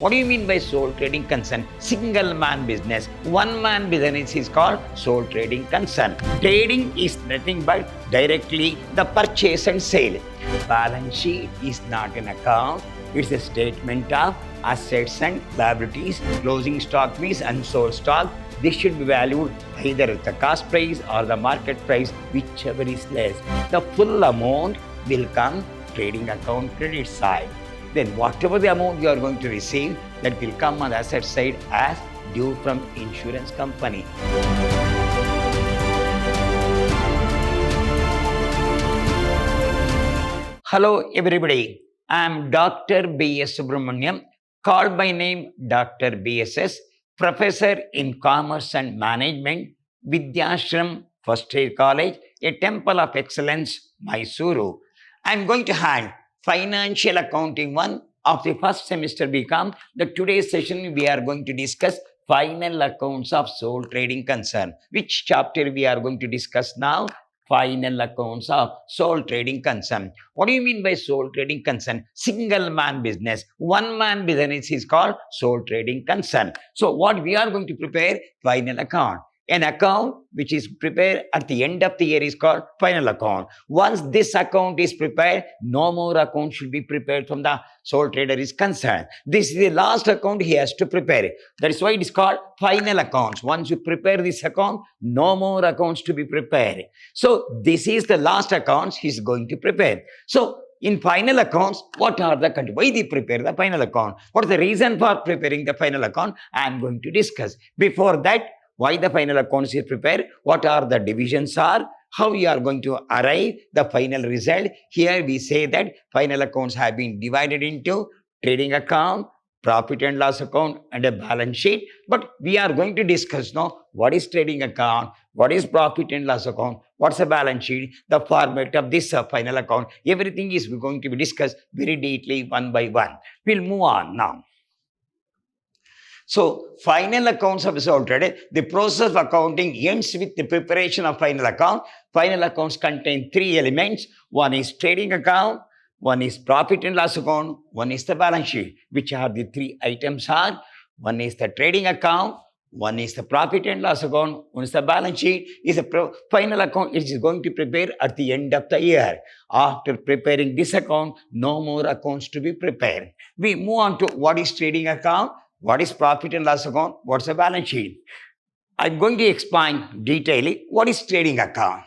What do you mean by sole trading concern? Single man business. One man business is called sole trading concern. Trading is nothing but directly the purchase and sale. Balance sheet is not an account. It's a statement of assets and liabilities. Closing stock means unsold stock. This should be valued either at the cost price or the market price, whichever is less. The full amount will come trading account credit side. Then whatever the amount you are going to receive, that will come on the asset side as due from insurance company. Hello everybody, I am Dr. B.S. Subramaniam, called by name Dr. BSS, Professor in Commerce and Management, Vidyashram First Aid College, a Temple of Excellence, Mysuru. I am going to hand Financial Accounting 1 of the first semester BCom. The today's session we are going to discuss final accounts of sole trading concern. Which chapter we are going to discuss now? Final accounts of sole trading concern. What do you mean by sole trading concern? Single man business. One man business is called sole trading concern. So what we are going to prepare? Final account. An account which is prepared at the end of the year is called final account. Once this account is prepared, no more account should be prepared from the sole trader is concerned. This is the last account he has to prepare. That is why it is called final accounts. Once you prepare this account, no more accounts to be prepared. So this is the last accounts he is going to prepare. So in final accounts, what are the conditions? Why they prepare the final account? What is the reason for preparing the final account? I am going to discuss. Before that, why the final accounts is prepared, what are the divisions are, how we are going to arrive the final result. Here we say that final accounts have been divided into trading account, profit and loss account and a balance sheet. But we are going to discuss now what is trading account, what is profit and loss account, what's a balance sheet, the format of this final account. Everything is going to be discussed very deeply one by one. We'll move on now. So, final accounts of sole trader, the process of accounting ends with the preparation of final account. Final accounts contain three elements. One is trading account, one is profit and loss account, one is the balance sheet. Which are the three items are? One is the trading account, one is the profit and loss account, one is the balance sheet. Is a final account it is going to prepare at the end of the year. After preparing this account, no more accounts to be prepared. We move on to what is trading account, what is profit and loss account, what's the balance sheet. I'm going to explain detailedly what is trading account.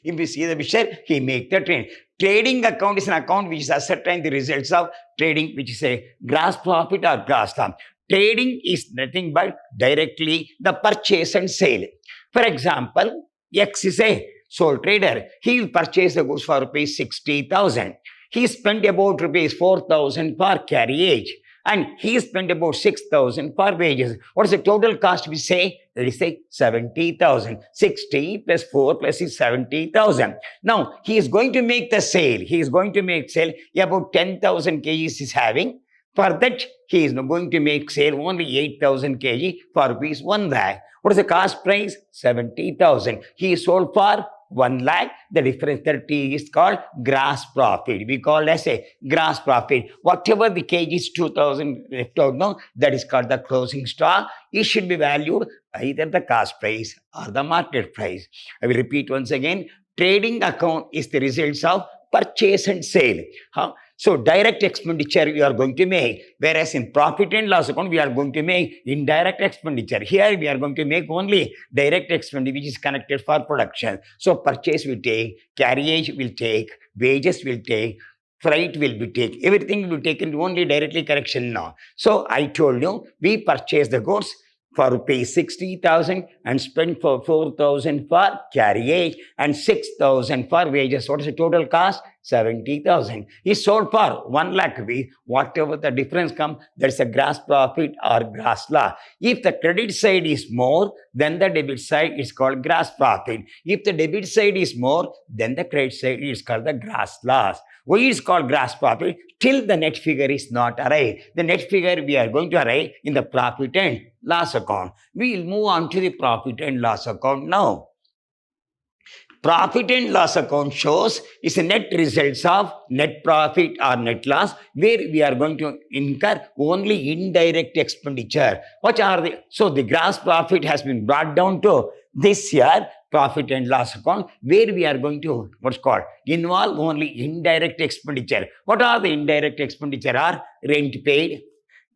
If we see the picture, he make the trade. Trading account is an account which is ascertain the results of trading, which is a gross profit or gross loss. Trading is nothing but directly the purchase and sale. For example, X is a sole trader. He will purchase the goods for rupees 60,000. He spent about rupees 4,000 for carriage. And he spent about 6,000 for wages. What is the total cost we say? Let us say 70,000. 60 plus 4 plus is 70,000. Now, he is going to make the sale. He is going to make sale about 10,000 kgs is having. For that, he is going to make sale only 8,000 kg for rupees 1 lakh. What is the cost price? 70,000. He is sold for 1 lakh, the difference 30 is called gross profit. We call as a gross profit. Whatever the kg is 2,000 left out now, that is called the closing stock. It should be valued either the cost price or the market price. I will repeat once again. Trading account is the results of purchase and sale. So direct expenditure we are going to make, whereas in profit and loss account we are going to make indirect expenditure. Here we are going to make only direct expenditure which is connected for production. So purchase will take, carriage will take, wages will take, freight will be taken. Everything will be taken only directly correction now. So I told you we purchase the goods for rupees 60,000 and spend for 4,000 for carriage and 6,000 for wages. What is the total cost? 70,000. He sold for 1 lakh rupees. Whatever the difference comes, that's a gross profit or gross loss. If the credit side is more, then the debit side is called gross profit. If the debit side is more, then the credit side is called the gross loss. Why is called gross profit? Till the net figure is not arrived. The net figure we are going to arrive in the profit and loss account. We will move on to the profit and loss account now. Profit and loss account shows is a net results of net profit or net loss, where we are going to incur only indirect expenditure. What are the, so the gross profit has been brought down to this year profit and loss account, where we are going to what's called involve only indirect expenditure. What are the indirect expenditure? Are rent paid,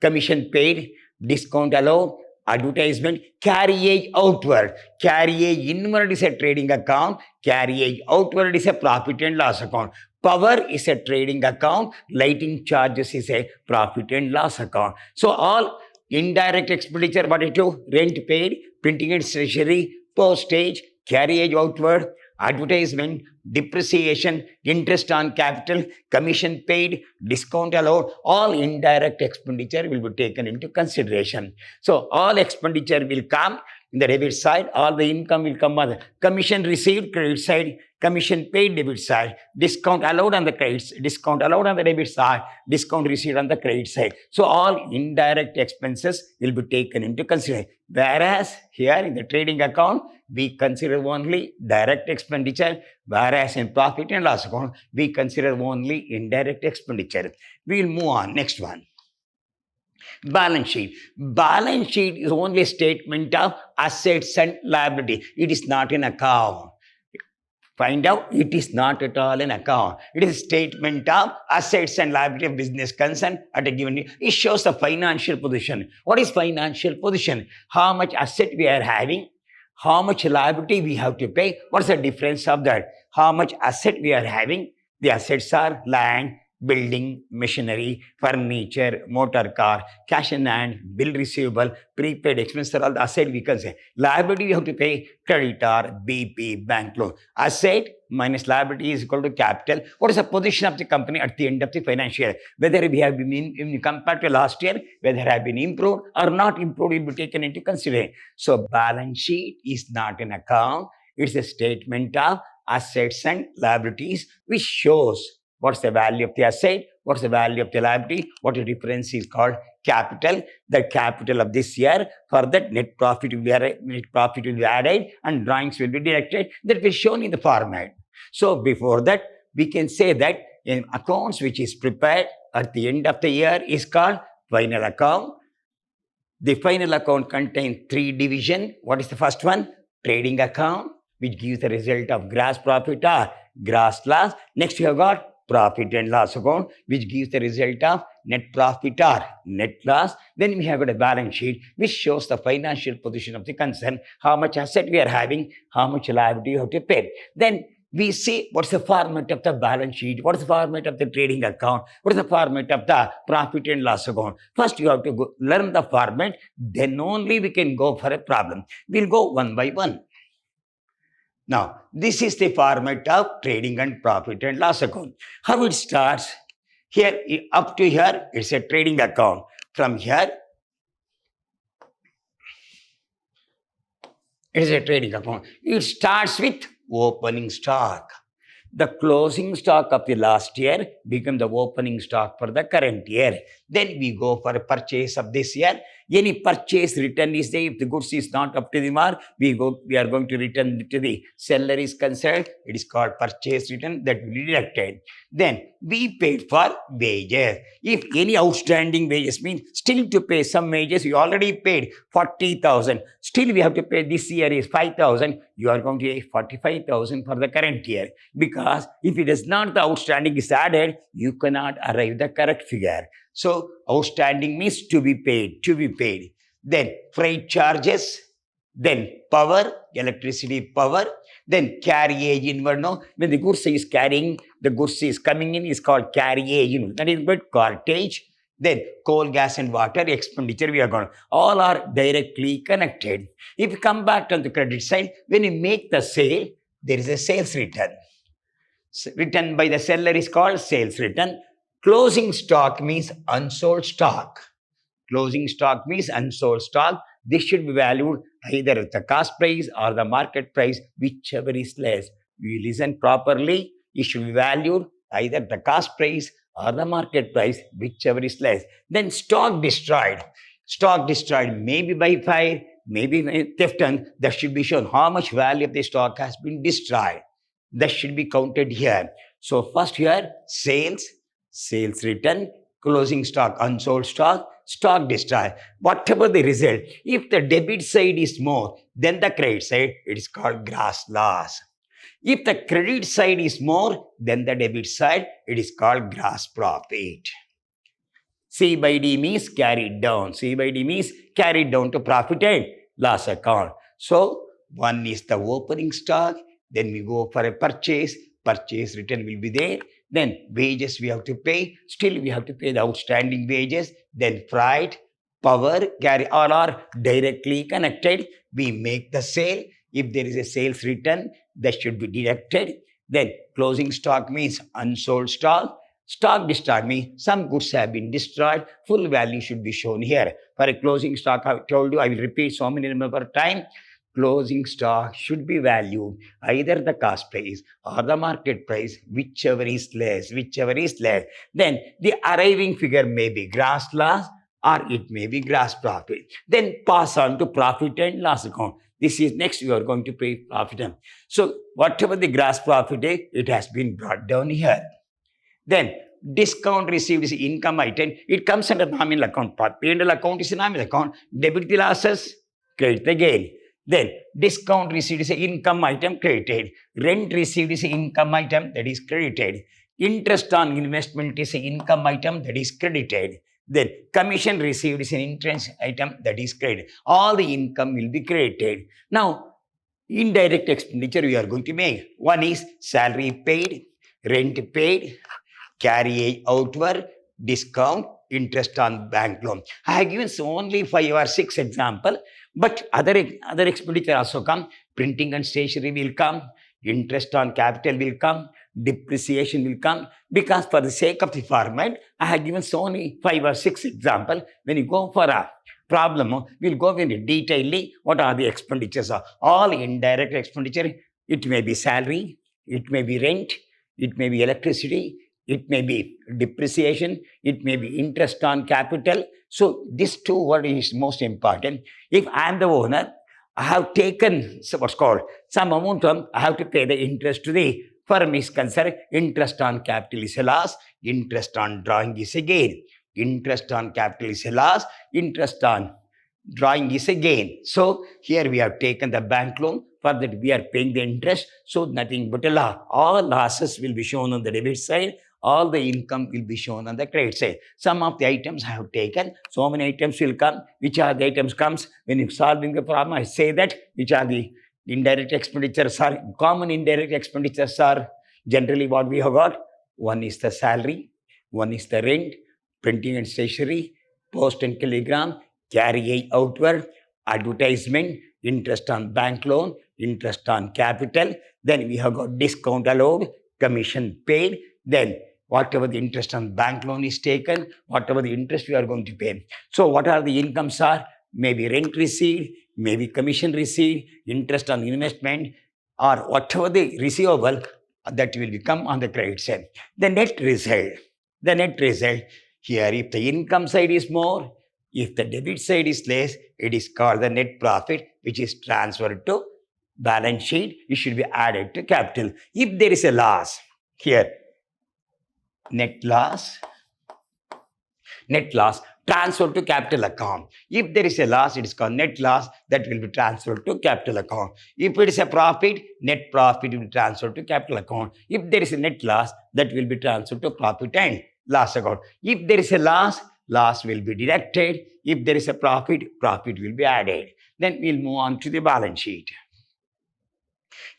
commission paid, discount allowed, advertisement, carriage outward. Carriage inward is a trading account, carriage outward is a profit and loss account. Power is a trading account, lighting charges is a profit and loss account. So all indirect expenditure, what it do? Rent paid, printing and stationery, postage, carriage outward, advertisement, depreciation, interest on capital, commission paid, discount allowed, all indirect expenditure will be taken into consideration. So all expenditure will come in the debit side, all the income will come on the commission received credit side, commission paid debit side, discount allowed on the credits, discount allowed on the debit side, discount received on the credit side. So all indirect expenses will be taken into consideration. Whereas here in the trading account, we consider only direct expenditure, whereas in profit and loss account, we consider only indirect expenditure. We will move on. Next one. Balance sheet. Balance sheet is only a statement of assets and liability. It is not an account. Find out, it is not at all an account. It is a statement of assets and liability of business concern at a given time. It shows the financial position. What is financial position? How much asset we are having, how much liability we have to pay. What's the difference of that? How much asset we are having? The assets are land, building, machinery, furniture, motor car, cash in hand, bill receivable, prepaid expenses are all the asset we can say. Liability we have to pay creditor, BP, bank loan. Asset minus liability is equal to capital. What is the position of the company at the end of the financial year? Whether we have been in compared to last year, whether have been improved or not improved will be taken into consideration. So balance sheet is not an account. It's a statement of assets and liabilities which shows what's the value of the asset, what's the value of the liability, what the difference is called capital. The capital of this year, for that net profit will be added and drawings will be deducted. That will be shown in the format. So before that, we can say that in accounts which is prepared at the end of the year is called final account. The final account contains three divisions. What is the first one? Trading account, which gives the result of gross profit or gross loss. Next, you have got profit and loss account, which gives the result of net profit or net loss. Then we have got a balance sheet, which shows the financial position of the concern, how much asset we are having, how much liability you have to pay. Then we see what's the format of the balance sheet, what is the format of the trading account, what is the format of the profit and loss account. First, you have to learn the format, then only we can go for a problem. We'll go one by one. Now, this is the format of trading and profit and loss account. How it starts? Here, up to here, it's a trading account. From here, it is a trading account. It starts with opening stock. The closing stock of the last year become the opening stock for the current year. Then we go for a purchase of this year. Any purchase return is there. If the goods is not up to the mark, we are going to return to the seller is concerned. It is called purchase return that will be deducted. Then we paid for wages. If any outstanding wages means still to pay some wages, you already paid 40,000. Still we have to pay this year is 5,000. You are going to pay 45,000 for the current year. Because if it is not the outstanding is added, you cannot arrive the correct figure. So outstanding means to be paid, to be paid. Then freight charges, then power, electricity power, then carriage inward. No, when the goods is carrying, the goods is coming in is called carriage inward. That is but cartage. Then coal, gas and water expenditure we are going. All are directly connected. If you come back to the credit side, when you make the sale, there is a sales return. Return by the seller is called sales return. Closing stock means unsold stock. Closing stock means unsold stock. This should be valued either at the cost price or the market price, whichever is less. You listen properly, it should be valued either the cost price or the market price, whichever is less. Then stock destroyed. Stock destroyed maybe by fire, maybe by theft, and that should be shown how much value of the stock has been destroyed. that should be counted here. So first here, sales return, closing stock, unsold stock, stock discharge. Whatever the result, if the debit side is more than the credit side, it is called gross loss. If the credit side is more than the debit side, it is called gross profit. C by D means carried down. C by D means carried down to profit and loss account. So, one is the opening stock, then we go for a purchase return will be there, then wages we have to pay, still we have to pay the outstanding wages, then freight, power, carry, all are directly connected. We make the sale. If there is a sales return, that should be deducted. Then closing stock means unsold stock. Stock discharge means some goods have been destroyed. Full value should be shown here. For a closing stock, I told you, I will repeat so many number of time. Closing stock should be valued either the cost price or the market price, whichever is less. Then the arriving figure may be gross loss or it may be gross profit. Then pass on to profit and loss account. This is next we are going to pay profit. So whatever the gross profit is, it has been brought down here. Then discount received is income item. It comes under nominal account. P&L account is a nominal account. Debit the losses, credit the gain. Then discount received is an income item credited. Rent received is an income item that is credited. Interest on investment is an income item that is credited. Then commission received is an interest item that is credited. All the income will be credited. Now, indirect expenditure we are going to make. One is salary paid, rent paid, carry outward, discount, interest on bank loan. I have given only 5 or 6 examples, but other expenditure also come. Printing and stationery will come, interest on capital will come, depreciation will come. Because for the sake of the format, I have given only 5 or 6 examples. When you go for a problem, we'll go in detailedly what are the expenditures. All indirect expenditure, it may be salary, it may be rent, it may be electricity, it may be depreciation, it may be interest on capital. So these 2 what is most important. If I am the owner, I have taken what's called some amount I have to pay the interest to the firm is concerned. Interest on capital is a loss, interest on drawing is a gain. Interest on capital is a loss, interest on drawing is a gain. So here we have taken the bank loan, for that we are paying the interest, so nothing but a loss. All losses will be shown on the debit side, all the income will be shown on the credit side. Some of the items I have taken, so many items will come. Which are the items comes? When you solving the problem, I say that which are the indirect expenditures are, common indirect expenditures are generally what we have got. One is the salary, one is the rent, printing and stationery, post and telegram, carry outward, advertisement, interest on bank loan, interest on capital. Then we have got discount allowed, commission paid. Then whatever the interest on bank loan is taken, whatever the interest we are going to pay. So what are the incomes are? Maybe rent received, maybe commission received, interest on investment, or whatever the receivable that will become on the credit side. The net result, here if the income side is more, if the debit side is less, it is called the net profit, which is transferred to balance sheet. It should be added to capital. If there is a loss, here net loss transferred to capital account. If there is a loss, it is called net loss, that will be transferred to capital account. If it is a profit, net profit will be transferred to capital account. If there is a net loss, that will be transferred to profit and loss account. If there is a loss will be deducted. If there is a profit will be added. Then we'll move on to the balance sheet.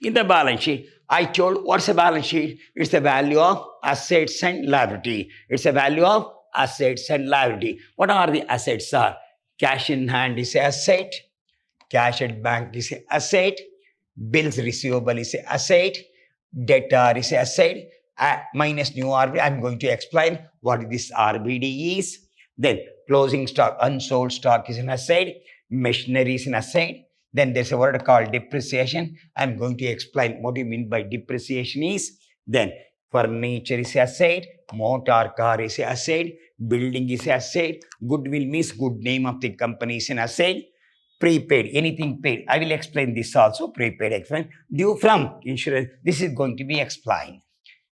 In the balance sheet, I told what's a balance sheet? It's the value of assets and liability. It's a value of assets and liability. What are the assets are? Cash in hand is an asset. Cash at bank is an asset. Bills receivable is an asset. Debtor is an asset. Minus new RBD. I'm going to explain what this RBD is. Then closing stock, unsold stock is an asset. Machinery is an asset. Then there's a word called depreciation. I'm going to explain what you mean by depreciation is. Then furniture is asset, motor car is asset, building is asset, goodwill means good name of the company is an asset, prepaid, anything paid. I will explain this also, prepaid expense. Due from insurance, this is going to be explained.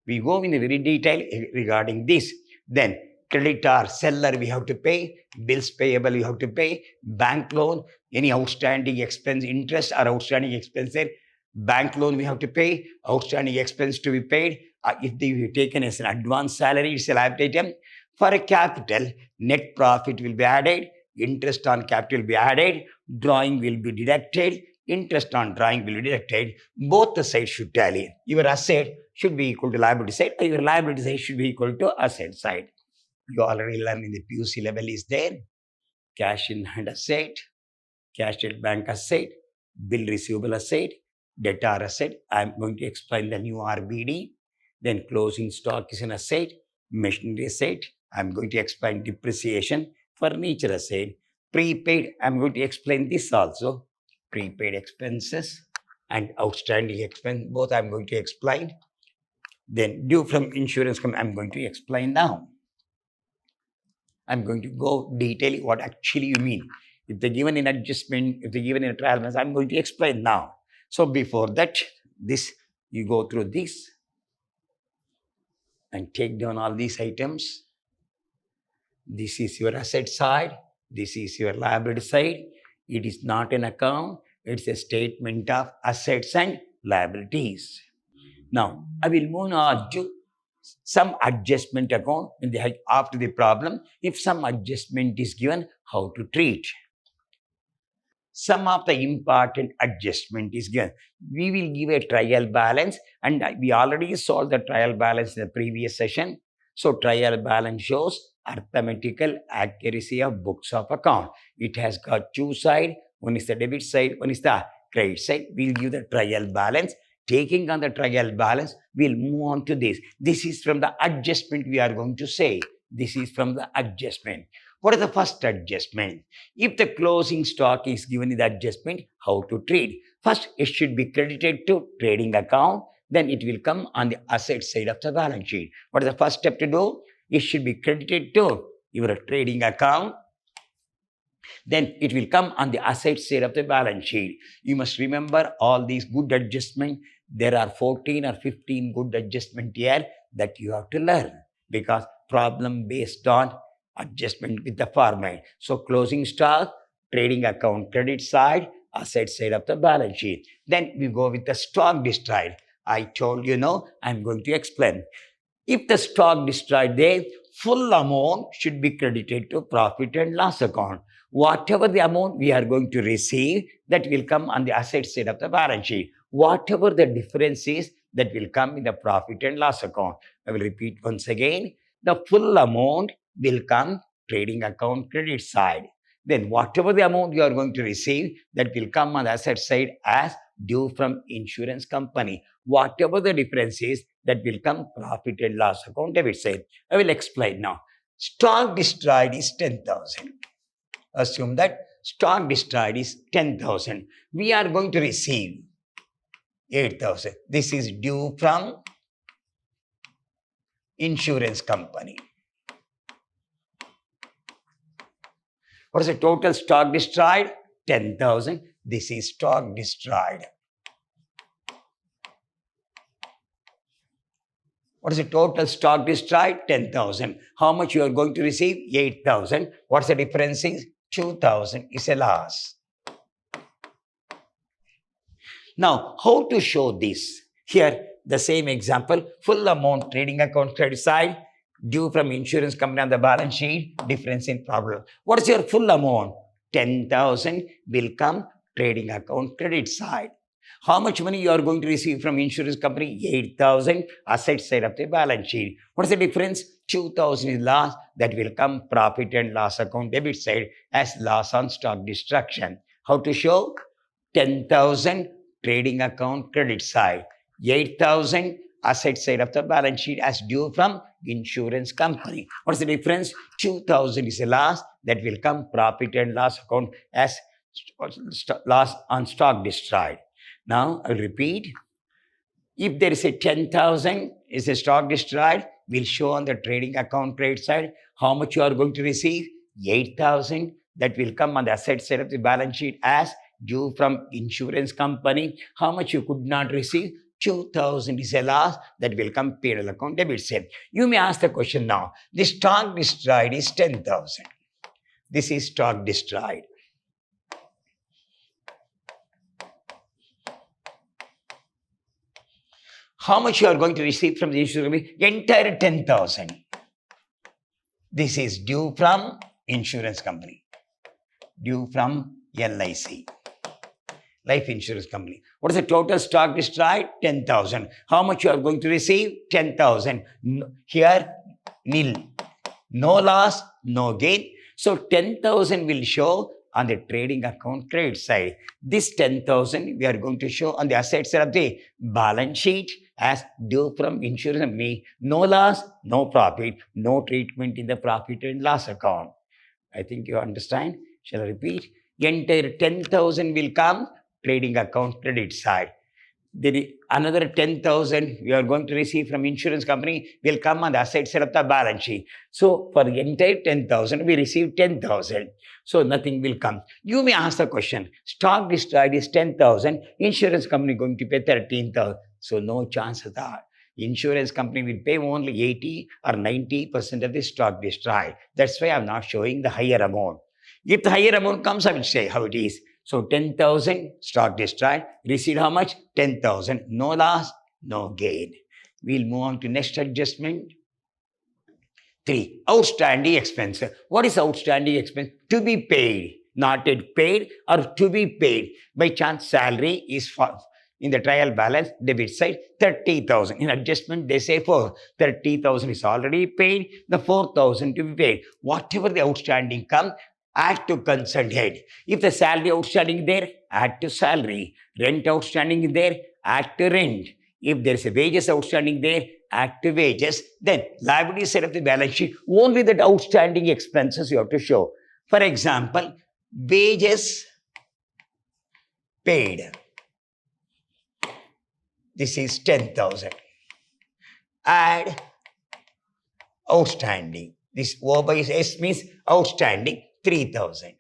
We go in a very detail regarding this. Then creditor, seller, we have to pay. Bills payable, you have to pay. Bank loan, any outstanding expense, interest or outstanding expenses. Bank loan, we have to pay. Outstanding expense to be paid. If they be taken as an advance salary, it's a liability item. For a capital, net profit will be added. Interest on capital will be added. Drawing will be deducted. Interest on drawing will be deducted. Both the sides should tally. Your asset should be equal to liability side, or your liability side should be equal to asset side. You already learned in the PUC level is there. Cash in hand asset, cash at bank asset, bill receivable asset, debtor asset. I am going to explain the new RBD. Then closing stock is an asset, machinery asset. I am going to explain depreciation, furniture asset, prepaid. I am going to explain this also. Prepaid expenses and outstanding expense, both I am going to explain. Then due from insurance company, I'm going to explain now. I'm going to go detail what actually you mean. If they're given in adjustment, if they're given in a trial balance, I'm going to explain now. So before that, this you go through this and take down all these items. This is your asset side. This is your liability side. It is not an account. It's a statement of assets and liabilities. Now, I will move on to some adjustment account in the, after the problem. If some adjustment is given, how to treat. Some of the important adjustment is given. We will give a trial balance, and we already solved the trial balance in the previous session. So trial balance shows arithmetical accuracy of books of account. It has got two sides. One is the debit side, one is the credit side. We'll give the trial balance. Taking on the trial balance, we'll move on to this. This is from the adjustment we are going to say. This is from the adjustment. What is the first adjustment? If the closing stock is given in the adjustment, how to treat? First, it should be credited to trading account. Then it will come on the asset side of the balance sheet. What is the first step to do? It should be credited to your trading account. Then it will come on the asset side of the balance sheet. You must remember all these good adjustments. There are 14 or 15 good adjustment here that you have to learn, because problem based on adjustment with the format. So closing stock, trading account credit side, asset side of the balance sheet. Then we go with the stock destroyed. I told you no, I'm going to explain. If the stock destroyed, the full amount should be credited to profit and loss account. Whatever the amount we are going to receive, that will come on the asset side of the balance sheet. Whatever the difference is, that will come in the profit and loss account. I will repeat once again. The full amount will come trading account credit side. Then whatever the amount you are going to receive, that will come on the asset side as due from insurance company. Whatever the difference is, that will come profit and loss account debit side. I will explain now. Stock destroyed is 10,000. Assume that stock destroyed is 10,000. We are going to receive 8,000. This is due from insurance company. What is the total stock destroyed? 10,000. This is stock destroyed. What is the total stock destroyed? 10,000. How much you are going to receive? 8,000. What's the difference is? 2,000 is a loss. Now, how to show this? Here, the same example, full amount trading account credit side, due from insurance company on the balance sheet, difference in problem. What is your full amount? 10,000 will come trading account credit side. How much money you are going to receive from insurance company? 8,000, asset side of the balance sheet. What is the difference? 2,000 is loss, that will come profit and loss account debit side as loss on stock destruction. How to show? 10,000 trading account credit side, 8,000 asset side of the balance sheet as due from insurance company. What is the difference? 2,000 is a loss, that will come profit and loss account as loss on stock destroyed. Now, I'll repeat. If there is a 10,000 is a stock destroyed, we'll show on the trading account credit side how much you are going to receive. 8,000 that will come on the asset side of the balance sheet as due from insurance company. How much you could not receive? 2,000 is a loss that will come P&L account debit side. You may ask the question now. The stock destroyed is 10,000. This is stock destroyed. How much you are going to receive from the insurance company? Entire 10,000. This is due from insurance company. Due from LIC. Life insurance company. What is the total stock destroyed? 10,000. How much you are going to receive? 10,000. Here, nil. No loss, no gain. So 10,000 will show on the trading account credit side. This 10,000 we are going to show on the asset side of the balance sheet as due from insurance company. No loss, no profit, no treatment in the profit and loss account. I think you understand. Shall I repeat? Entire 10,000 will come trading account credit side. Then another 10,000 you are going to receive from insurance company will come on the asset side of the balance sheet. So for the entire 10,000, we receive 10,000. So nothing will come. You may ask the question, stock destroyed is 10,000, insurance company going to pay 13,000. So no chance of that. Insurance company will pay only 80 or 90% of the stock destroyed. That's why I'm not showing the higher amount. If the higher amount comes, I will say how it is. So 10,000 stock destroyed. Received how much? 10,000. No loss, no gain. We'll move on to next adjustment. 3. Outstanding expense. What is outstanding expense? To be paid. Not yet paid or to be paid. By chance salary is for, in the trial balance debit side 30,000. In adjustment they say 30,000 is already paid. The 4,000 to be paid. Whatever the outstanding comes, add to concerned head. If the salary outstanding is there, add to salary. Rent outstanding is there, add to rent. If there is a wages outstanding there, add to wages. Then liability side of the balance sheet, only that outstanding expenses you have to show. For example, wages paid. This is 10,000. Add outstanding. This O by S means outstanding. 3,000.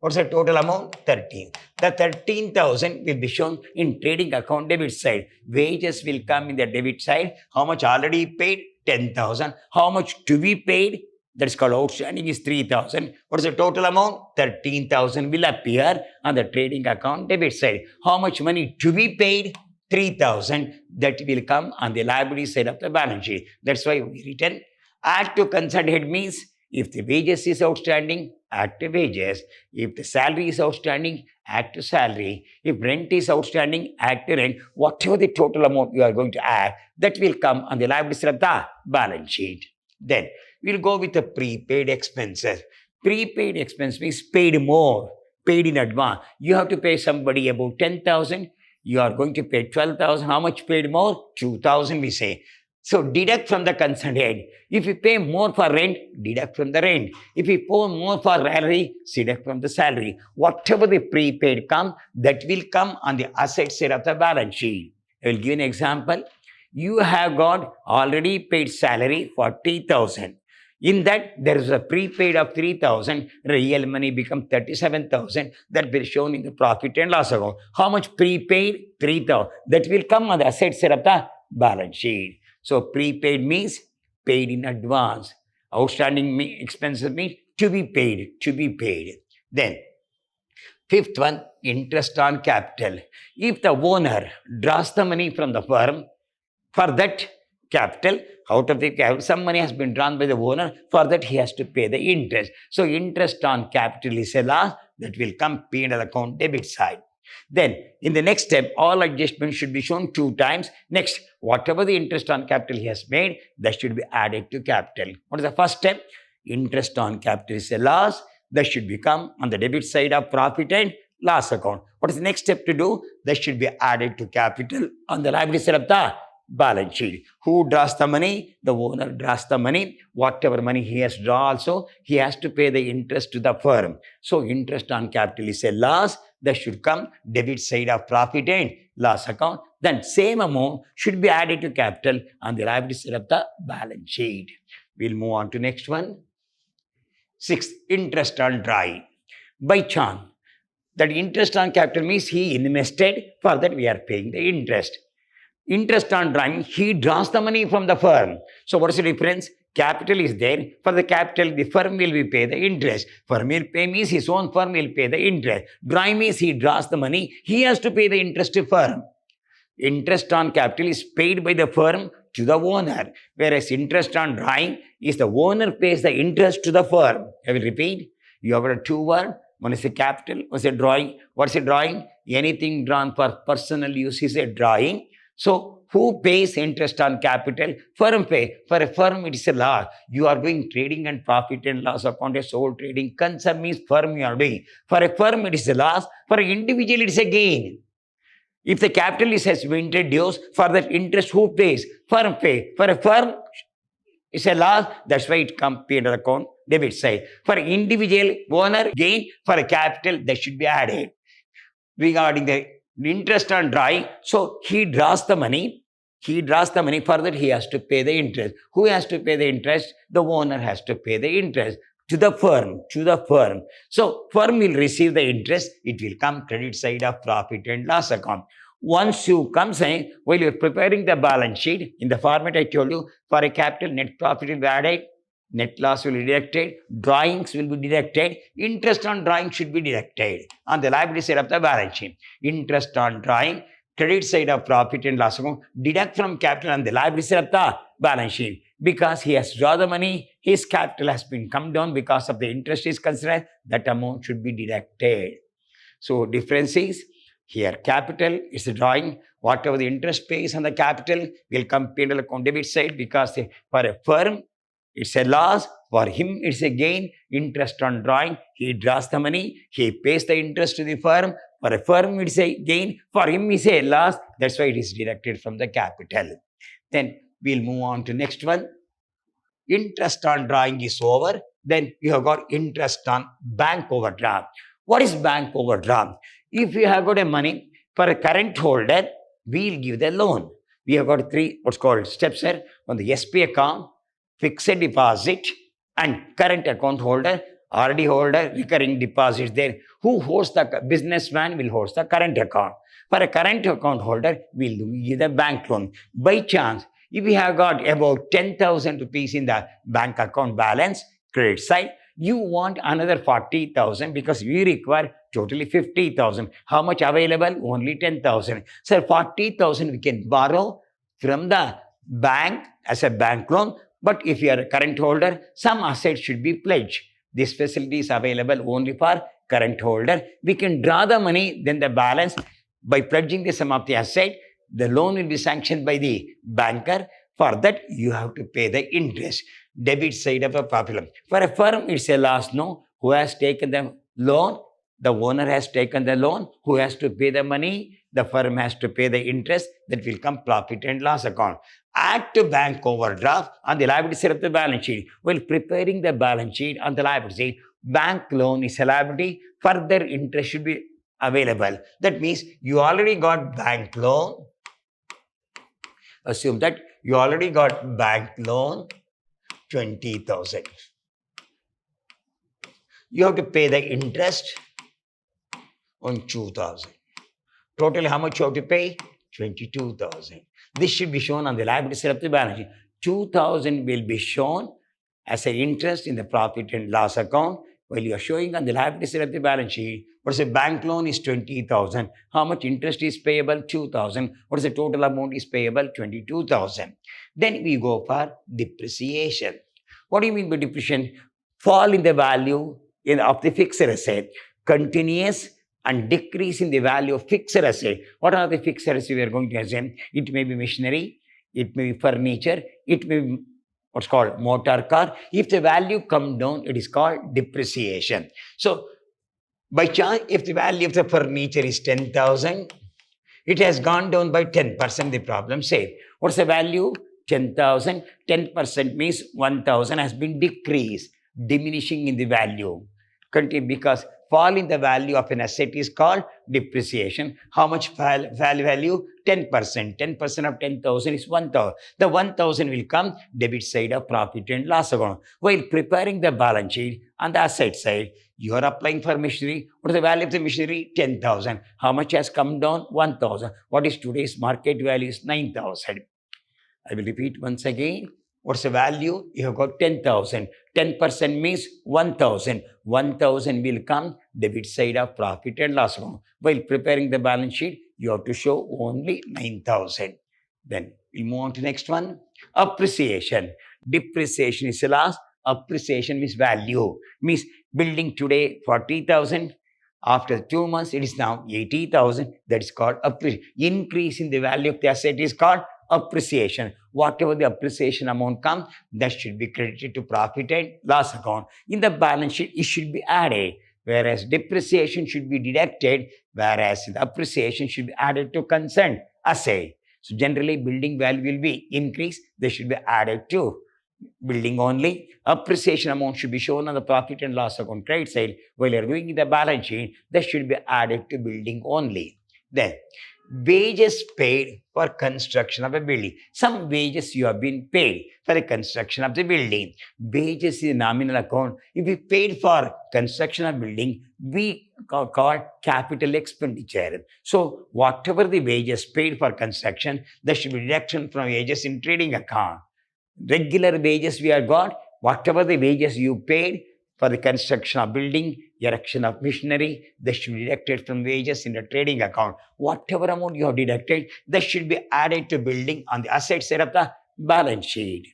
What's the total amount? 13. The 13,000 will be shown in trading account debit side. Wages will come in the debit side. How much already paid? 10,000. How much to be paid? That's called outstanding is 3,000. What's the total amount? 13,000 will appear on the trading account debit side. How much money to be paid? 3,000. That will come on the liability side of the balance sheet. That's why we written add to concerned head means if the wages is outstanding, add to wages. If the salary is outstanding, add to salary. If rent is outstanding, add to rent. Whatever the total amount you are going to add, that will come on the liability side of the balance sheet. Then we'll go with the prepaid expenses. Prepaid expense means paid more, paid in advance. You have to pay somebody about 10,000. You are going to pay 12,000. How much paid more? 2,000 we say. So deduct from the concerned head. If you pay more for rent, deduct from the rent. If you pay more for salary, deduct from the salary. Whatever the prepaid come, that will come on the asset side of the balance sheet. I will give you an example. You have got already paid salary 40,000. In that, there is a prepaid of 3,000. Real money become 37,000. That will be shown in the profit and loss account. How much prepaid? 3,000. That will come on the asset side of the balance sheet. So prepaid means paid in advance. Outstanding expenses means to be paid, to be paid. Then, fifth one, interest on capital. If the owner draws the money from the firm, for that capital, out of the capital, some money has been drawn by the owner, for that he has to pay the interest. So interest on capital is a loss that will come P&L account debit side. Then, in the next step, all adjustments should be shown 2 times. Next, whatever the interest on capital he has made, that should be added to capital. What is the first step? Interest on capital is a loss. That should become on the debit side of profit and loss account. What is the next step to do? That should be added to capital on the liability side of the balance sheet. Who draws the money? The owner draws the money. Whatever money he has drawn also, he has to pay the interest to the firm. So interest on capital is a loss. That should come debit side of profit and loss account. Then same amount should be added to capital on the liability side of the balance sheet. We'll move on to next one. 6, interest on drawing. By chance, that interest on capital means he invested, for that we are paying the interest. Interest on drawing, he draws the money from the firm. So what is the difference? Capital is there. For the capital, the firm will be pay the interest. Firm will pay means his own firm will pay the interest. Drawing means he draws the money. He has to pay the interest to firm. Interest on capital is paid by the firm to the owner, whereas interest on drawing is the owner pays the interest to the firm. I will repeat. You have got two words. One is a capital, one is a drawing. What's a drawing? Anything drawn for personal use is a drawing. So, who pays interest on capital? Firm pay. For a firm, it is a loss. You are doing trading and profit and loss account, a sole trading. Concern means firm you are doing. For a firm, it is a loss. For an individual, it is a gain. If the capital has been introduced, for that interest, who pays? Firm pay. For a firm, it's a loss. That's why it comes P&L account, debit side. For an individual owner, gain. For a capital, that should be added. Regarding the interest on drawing, so he draws the money. For that he has to pay the interest. Who has to pay the interest? The owner has to pay the interest to the firm. So firm will receive the interest. It will come credit side of profit and loss account. Once you come saying, while you're preparing the balance sheet, in the format I told you, for a capital, net profit will be added, net loss will be deducted, drawings will be deducted, interest on drawing should be deducted on the liability side of the balance sheet. Interest on drawing, credit side of profit and loss account, deduct from capital on the liability side of the balance sheet. Because he has drawn the money, his capital has been come down because of the interest is considered, that amount should be deducted. So difference is, here capital is a drawing, whatever the interest pays on the capital will come P&L account debit side, because for a firm, it's a loss. For him, it's a gain. Interest on drawing, he draws the money, he pays the interest to the firm. For a firm, it's a gain. For him, it's a loss. That's why it is deducted from the capital. Then we'll move on to next one. Interest on drawing is over. Then you have got interest on bank overdraft. What is bank overdraft? If you have got a money for a current holder, we'll give the loan. We have got three what's called steps here on the SP account, fixed deposit, and current account holder, RD holder, recurring deposits there. Who holds the businessman will host the current account. For a current account holder, we'll give the bank loan. By chance, if we have got about 10,000 rupees in the bank account balance, credit side, you want another 40,000 because we require totally 50,000. How much available? Only 10,000. So 40,000 we can borrow from the bank as a bank loan. But if you are a current holder, some assets should be pledged. This facility is available only for current holder. We can draw the money, then the balance by pledging the sum of the asset. The loan will be sanctioned by the banker. For that, you have to pay the interest. Debit side of a problem. For a firm, it's a loss, no? Who has taken the loan? The owner has taken the loan. Who has to pay the money? The firm has to pay the interest. That will come profit and loss account. Add to bank overdraft on the liability side of the balance sheet. While preparing the balance sheet on the liability side, bank loan is a liability. Further interest should be available. That means you already got bank loan. Assume that you already got bank loan 20,000. You have to pay the interest on 2,000. Total, how much you have to pay? 22,000. This should be shown on the liability side of the balance sheet. 2,000 will be shown as an interest in the profit and loss account, while you are showing on the liability side of the balance sheet. What is a bank loan is 20,000. How much interest is payable? 2,000. What is the total amount is payable? 22,000. Then we go for depreciation. What do you mean by depreciation? Fall in the value of the fixed asset. Continuous and decrease in the value of fixed asset. What are the fixed assets we are going to assume? It may be machinery, it may be furniture, it may be what's called motor car. If the value come down, it is called depreciation. So, by chance, if the value of the furniture is 10,000, it has gone down by 10%, the problem saved. What's the value? 10,000. 10% means 1,000 has been decreased, diminishing in the value. Continue, because fall in the value of an asset is called depreciation. How much value? 10%. 10% of 10,000 is 1,000. The 1,000 will come debit side of profit and loss account. While preparing the balance sheet on the asset side, you are applying for machinery. What is the value of the machinery? 10,000. How much has come down? 1,000. What is today's market value? Is 9,000. I will repeat once again. What's the value? You have got 10,000. 10% means 1,000. 1,000 will come debit side of profit and loss account. While preparing the balance sheet, you have to show only 9,000. Then we move on to next one. Appreciation. Depreciation is the loss. Appreciation means value. Means building today 40,000. After 2 months, it is now 80,000. That is called appreciation. Increase in the value of the asset is called appreciation. Whatever the appreciation amount comes, that should be credited to profit and loss account. In the balance sheet, it should be added, whereas depreciation should be deducted, whereas the appreciation should be added to concerned asset. So generally, building value will be increased. They should be added to building only. Appreciation amount should be shown on the profit and loss account credit side. While you're doing the balance sheet, that should be added to building only. Then wages paid for construction of a building. Some wages you have been paid for the construction of the building. Wages is a nominal account. If we paid for construction of building, we call capital expenditure. So whatever the wages paid for construction, there should be deduction from wages in trading account. Regular wages we have got, whatever the wages you paid for the construction of building, erection of machinery, that should be deducted from wages in the trading account. Whatever amount you have deducted, that should be added to building on the asset side of the balance sheet.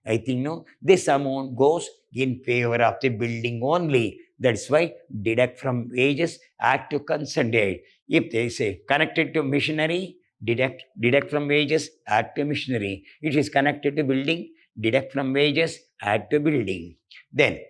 I think no, this amount goes in favor of the building only. That's why deduct from wages, add to concerned date. If they say connected to machinery, deduct from wages, add to machinery. It is connected to building, deduct from wages, add to building. Then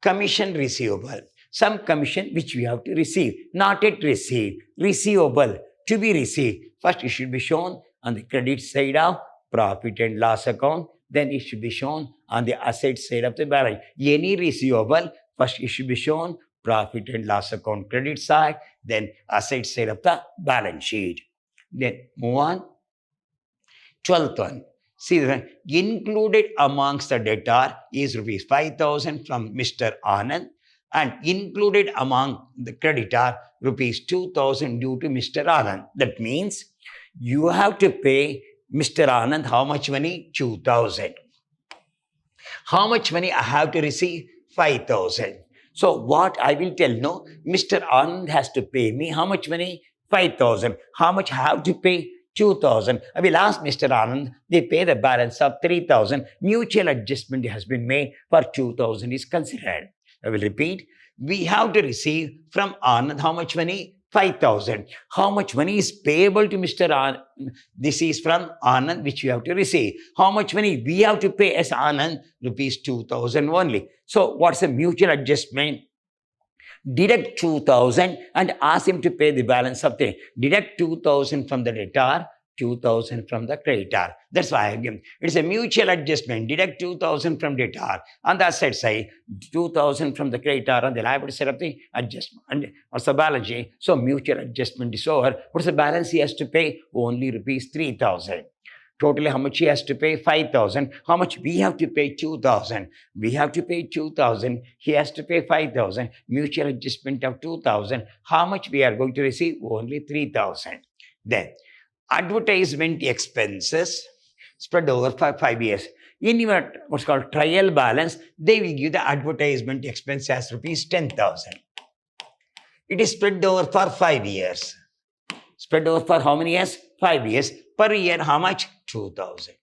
commission receivable. Some commission which we have to receive, not yet received, receivable, to be received. First it should be shown on the credit side of profit and loss account, then it should be shown on the asset side of the balance. Any receivable, first it should be shown profit and loss account credit side, then asset side of the balance sheet. Then move on. 12th one. See, included amongst the debtor is rupees 5,000 from Mr. Anand, and included among the creditor rupees 2,000 due to Mr. Anand. That means you have to pay Mr. Anand how much money? 2,000. How much money I have to receive? 5,000. So what I will tell, no, Mr. Anand has to pay me how much money? 5,000. How much I have to pay? 2,000. I will ask Mr. Anand, they pay the balance of 3,000. Mutual adjustment has been made for 2,000 is considered. I will repeat. We have to receive from Anand how much money? 5,000. How much money is payable to Mr. Anand? This is from Anand which we have to receive. How much money we have to pay as Anand? Rupees 2,000 only. So what's the mutual adjustment? Deduct 2,000 and ask him to pay the balance of the. Deduct 2,000 from the debtor, 2,000 from the creditor. That's why I give. It's a mutual adjustment. Deduct 2,000 from debtor on the asset side, 2,000 from the creditor on the liability side of the adjustment. And what's the balance sheet? So mutual adjustment is over. What's the balance he has to pay? Only rupees 3,000. Totally, how much he has to pay? 5,000. How much we have to pay? 2,000. We have to pay 2,000. He has to pay 5,000. Mutual adjustment of 2,000. How much we are going to receive? Only 3,000. Then, advertisement expenses spread over 5 years. In your what's called trial balance, they will give the advertisement expense as rupees 10,000. It is spread over for 5 years. Spread over for how many years? 5 years. Per year, how much? 2,000.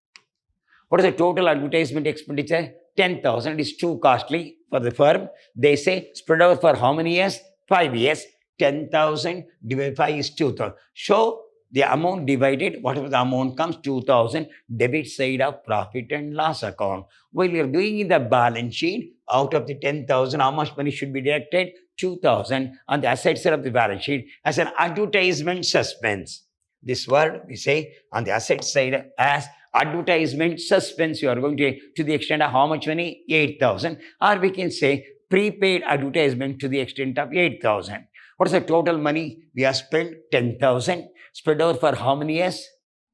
What is the total advertisement expenditure? 10,000. It is too costly for the firm. They say spread over for how many years? 5 years. 10,000 divided by 5 is 2,000. So the amount divided, whatever the amount comes, 2,000, debit side of profit and loss account. While you're doing in the balance sheet, out of the 10,000, how much money should be deducted? 2,000 on the asset side of the balance sheet as an advertisement suspense. This word we say on the asset side as advertisement suspense. You are going to the extent of how much money? 8,000. Or we can say prepaid advertisement to the extent of 8,000. What is the total money we have spent? 10,000. Spread over for how many years?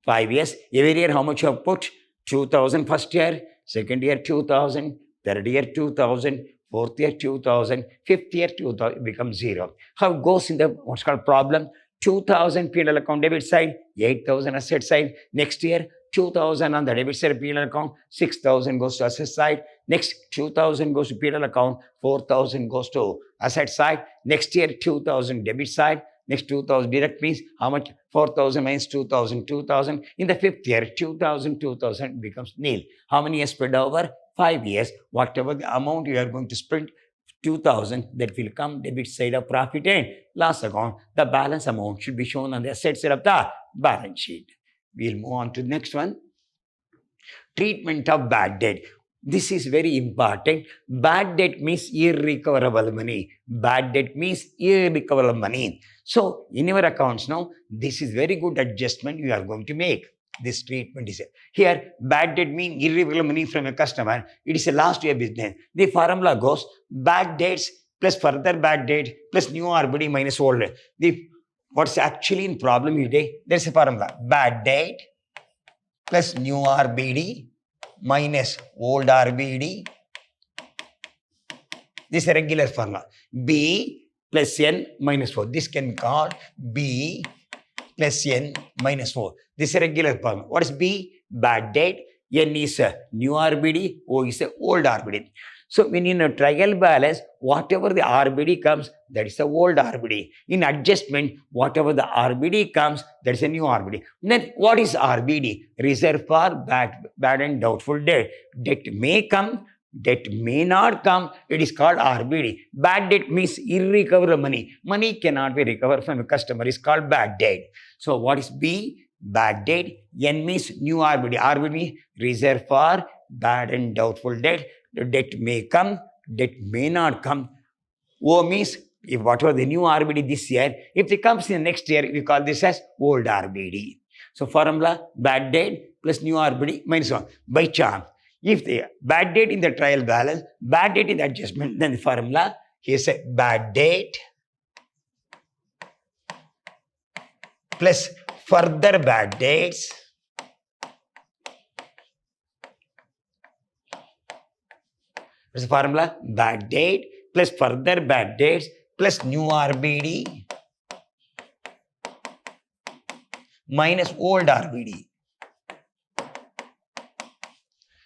5 years. Every year, how much you have put? 2,000 first year, second year 2,000, third year 2,000, fourth year 2,000, fifth year 2,000, becomes zero. How it goes in the what's called problem? 2,000 P&L account debit side, 8,000 asset side. Next year, 2,000 on the debit side P&L account, 6,000 goes to asset side. Next, 2,000 goes to P&L account, 4,000 goes to asset side. Next year, 2,000 debit side. Next 2,000 direct means how much? 4,000 minus 2,000, 2,000. In the fifth year, 2,000, 2,000 becomes nil. How many years spread over? 5 years. Whatever the amount you are going to spend, 2,000, that will come debit side of profit and loss account. The balance amount should be shown on the asset side of the balance sheet. We'll move on to the next one. Treatment of bad debt. This is very important. Bad debt means irrecoverable money. Bad debt means irrecoverable money. So, in your accounts now, this is very good adjustment you are going to make. This treatment is here. Bad debt means irrecoverable money from a customer. It is a last year business. The formula goes bad debts plus further bad debt plus new RBD minus old. What's actually in problem today? There's a formula. Bad debt plus new RBD minus old RBD. This is a regular formula. B plus N minus 4. This can be called B plus N minus 4. This is a regular formula. What is B? Bad debt. N is a new RBD. O is a old RBD. So when in a trial balance, whatever the RBD comes, that is the old RBD. In adjustment, whatever the RBD comes, that is a new RBD. Then what is RBD? Reserve for bad and doubtful debt. Debt may come, debt may not come. It is called RBD. Bad debt means irrecoverable money. Money cannot be recovered from a customer. It's called bad debt. So what is B? Bad debt. N means new RBD. RBD means reserve for bad and doubtful debt. The debt may come, debt may not come. O means if whatever the new RBD this year, if it comes in the next year, we call this as old RBD. So formula, bad debt plus new RBD minus 1. By chance, if the bad debt in the trial balance, bad debt in the adjustment, then the formula is a bad debt plus further bad debts What's the formula? Bad debt plus further bad debts plus new RBD minus old RBD.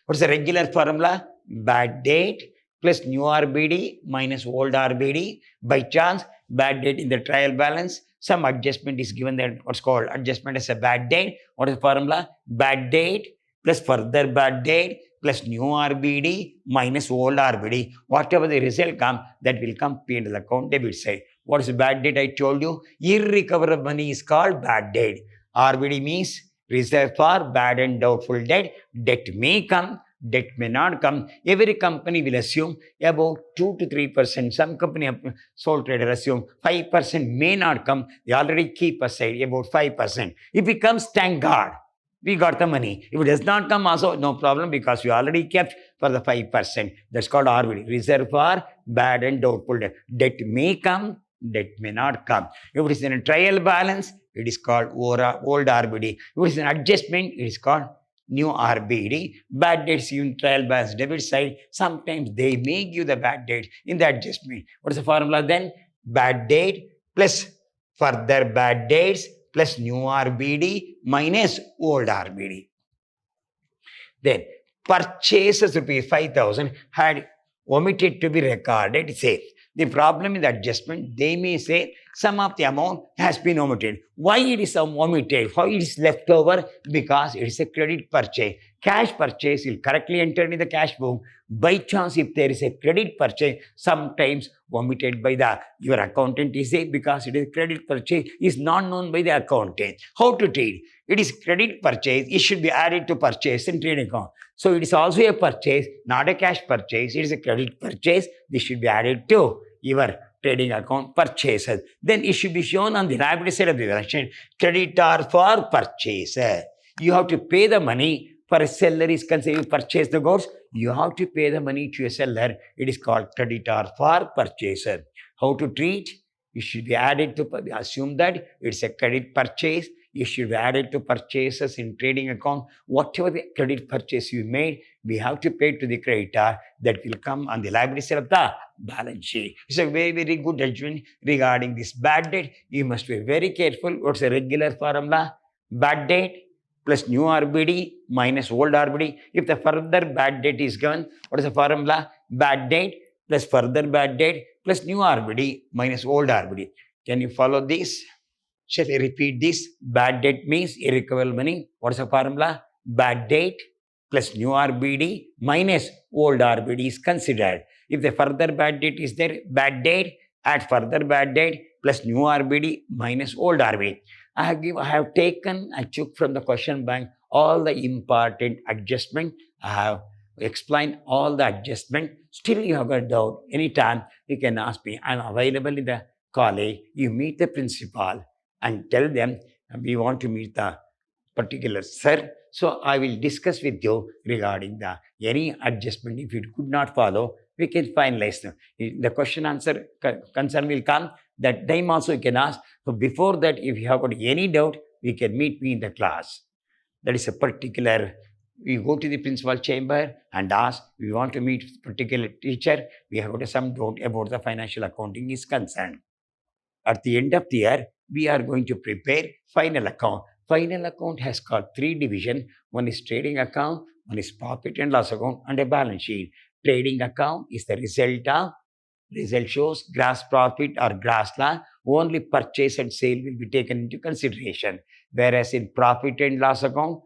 What's the regular formula? Bad debt plus new RBD minus old RBD. By chance, bad debt in the trial balance, some adjustment is given that what's called adjustment as a bad debt. What is the formula? Bad debt plus further bad debt plus new RBD minus old RBD. Whatever the result comes, that will come P&L account debit side. What is bad debt? I told you, irrecoverable money is called bad debt. RBD means reserve for bad and doubtful debt. Debt may come, debt may not come. Every company will assume about 2 to 3%. Some company, sole trader assume 5% may not come. They already keep aside about 5%. If it comes, thank God, we got the money. If it does not come also, no problem because we already kept for the 5%. That's called RBD, reserve for bad and doubtful debt. Debt may come, debt may not come. If it is in a trial balance, it is called old RBD. If it is an adjustment, it is called new RBD. Bad debts in trial balance debit side, sometimes they may give the bad debt in the adjustment. What is the formula then? Bad debt plus further bad debts plus new RBD minus old RBD. Then purchases rupees 5,000 had omitted to be recorded. Say the problem in the adjustment, they may say some of the amount has been omitted. Why it is omitted? How it is left over? Because it is a credit purchase. Cash purchase will correctly enter in the cash book. By chance, if there is a credit purchase, sometimes omitted by your accountant is a because it is credit purchase is not known by the accountant. How to treat? It is credit purchase. It should be added to purchase and trade account. So it is also a purchase, not a cash purchase. It is a credit purchase. This should be added to your trading account purchases. Then it should be shown on the liability side of the balance sheet. Creditor for purchase. You have to pay the money For a seller is concerned, you purchase the goods, you have to pay the money to a seller. It is called creditor for purchaser. How to treat? You should be added to, assume that it's a credit purchase. You should be added to purchases in trading account. Whatever the credit purchase you made, we have to pay to the creditor. That will come on the liability side of the balance sheet. It's a very, very good judgment regarding this bad debt. You must be very careful. What's a regular formula? Bad debt plus new RBD minus old RBD. If the further bad debt is given, what is the formula? Bad debt plus further bad debt plus new RBD minus old RBD. Can you follow this? Shall I repeat this? Bad debt means irrecoverable money. What is the formula? Bad debt plus new RBD minus old RBD is considered. If the further bad debt is there, bad debt, add further bad debt plus new RBD minus old RBD. I have taken, I took from the question bank all the important adjustment. I have explained all the adjustment. Still you have a doubt. Anytime you can ask me. I'm available in the college. You meet the principal and tell them we want to meet the particular sir. So I will discuss with you regarding the any adjustment. If you could not follow, we can finalize them. The question answer concern will come. That time also you can ask. So before that, if you have got any doubt, we can meet me in the class. That is a particular. We go to the principal chamber and ask. We want to meet particular teacher. We have got some doubt about the financial accounting is concerned. At the end of the year, we are going to prepare final account. Final account has got three divisions. One is trading account, one is profit and loss account, and a balance sheet. Trading account is the result shows gross profit or gross loss. Only purchase and sale will be taken into consideration. Whereas in profit and loss account,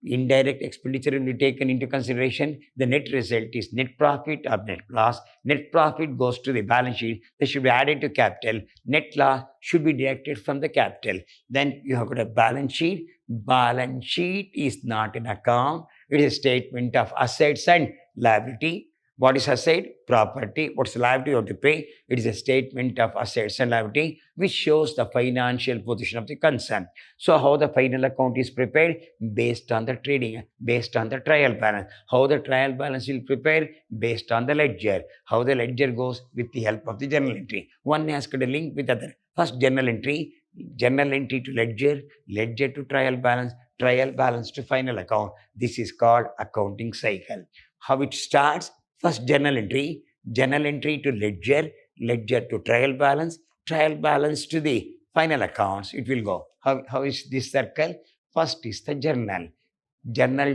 indirect expenditure will be taken into consideration. The net result is net profit or net loss. Net profit goes to the balance sheet. They should be added to capital. Net loss should be deducted from the capital. Then you have got a balance sheet. Balance sheet is not an account. It is a statement of assets and liability. What is asset? Property. What's liability you have to pay? It is a statement of assets and liability which shows the financial position of the concern. So how the final account is prepared? Based on the trading, based on the trial balance. How the trial balance will prepare? Based on the ledger. How the ledger goes? With the help of the journal entry. One has got a link with other. First journal entry to ledger, ledger to trial balance to final account. This is called accounting cycle. How it starts? First journal entry to ledger, ledger to trial balance to the final accounts. It will go. How is this circle? First is the journal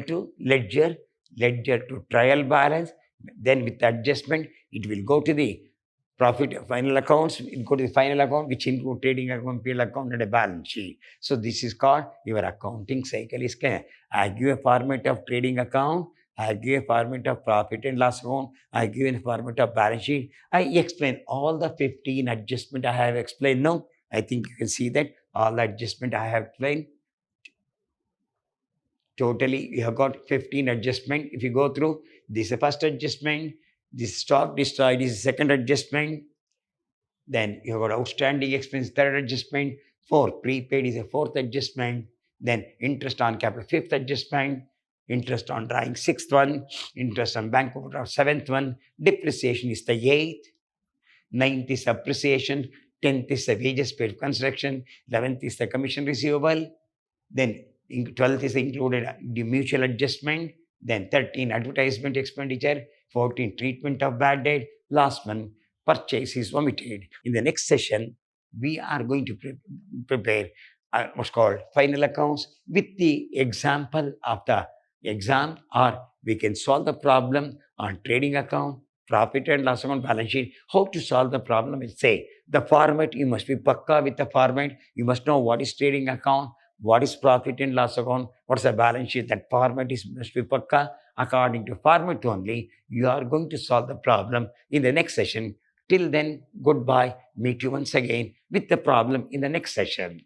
to ledger, ledger to trial balance. Then with the adjustment, it will go to the profit final accounts. It go to the final account, which include trading account, P&L account, and a balance sheet. So this is called your accounting cycle. Is I give a format of trading account. I give a format of profit and loss account. I give a format of balance sheet. I explain all the 15 adjustment I have explained now. I think you can see that all the adjustment I have explained. Totally, you have got 15 adjustment. If you go through, this is the first adjustment. This stock destroyed is the second adjustment. Then you have got outstanding expense, third adjustment. Prepaid is a fourth adjustment. Then interest on capital, fifth adjustment. Interest on drawing, sixth one. Interest on bank overdraft, seventh one. Depreciation is the eighth. Ninth is appreciation. 10th is the wages paid for construction. 11th is the commission receivable. Then 12th is included the mutual adjustment. Then 13, advertisement expenditure. 14, treatment of bad debt. Last one, purchase is omitted. In the next session, we are going to prepare what's called final accounts with the example of the exam, or we can solve the problem on trading account, profit and loss account, balance sheet. How to solve the problem is say the format. You must be pakka with the format. You must know what is trading account, what is profit and loss account, what's the balance sheet. That format must be pakka. According to format only, you are going to solve the problem in the next session. Till then, goodbye. Meet you once again with the problem in the next session.